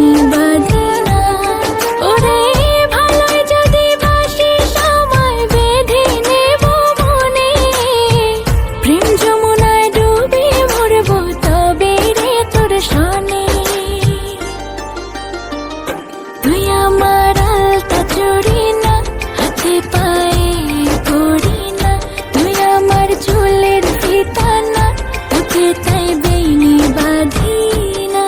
বেইনি বাঁধি না। ওরে ভালোই যদি বাসি সময় বেঁধে নেব মনে, প্রেম যমুনায় ডুবে মরব তবে রে তোর সনে। তুই আমার আলতা চুড়ি না, হাতে পায়ে পড়ি না, তুই আমার চুলের ফিতা না, তোকে তাই বেইনি বাঁধি না।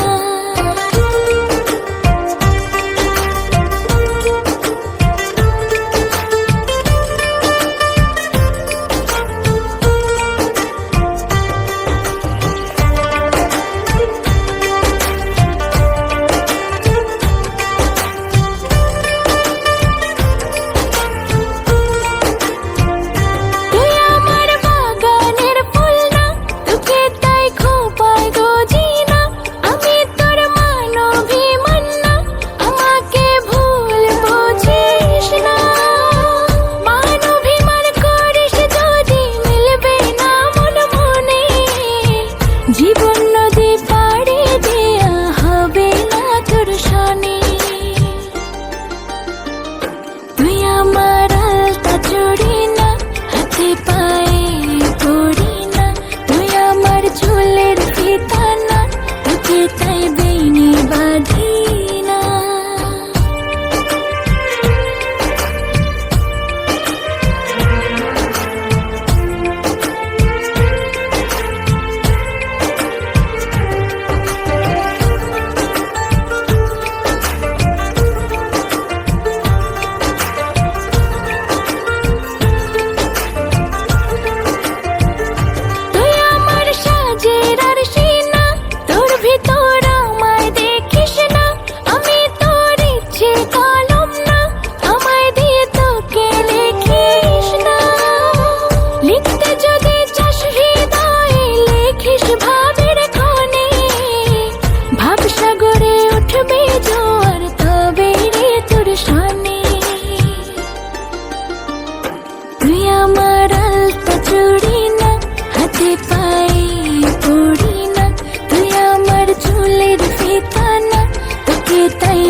তুই আমার বাগানের ফুল না, তোকে তাই খোঁপায় গজি না, আমি তোর মানবিমান না, আমাকে ভুল বুঝিস না। মানবিমান করিস যদি মিলবে না মন মনে, জীবন নদী পাড়ি দেয়া হবে না তোর সনে। তুই আমার আলতা চুড়ি না, হাতে পায়ে পড়ি না, তুই আমার চুলের ফিতা না, তোকে তাই বেইনি বাঁধি না। তুই আমার সাজের আরশি না, তোর ভিতর আমায় দেখিস না, আমি তোর ইচ্ছে কলম না, আমায় দিয়ে তোকে লিখিস না। লিখতে যদি চাস হৃদয়ে লিখিস ভাবের ক্ষণে, ভাবসাগরে উঠবে জোয়ার তবে রে তোর সনে। তুই আমার আলতা চুড়ি না, হাতে পায়ে পড়ি না, তুই আমার চুলের ফিতা না, তোকে তাই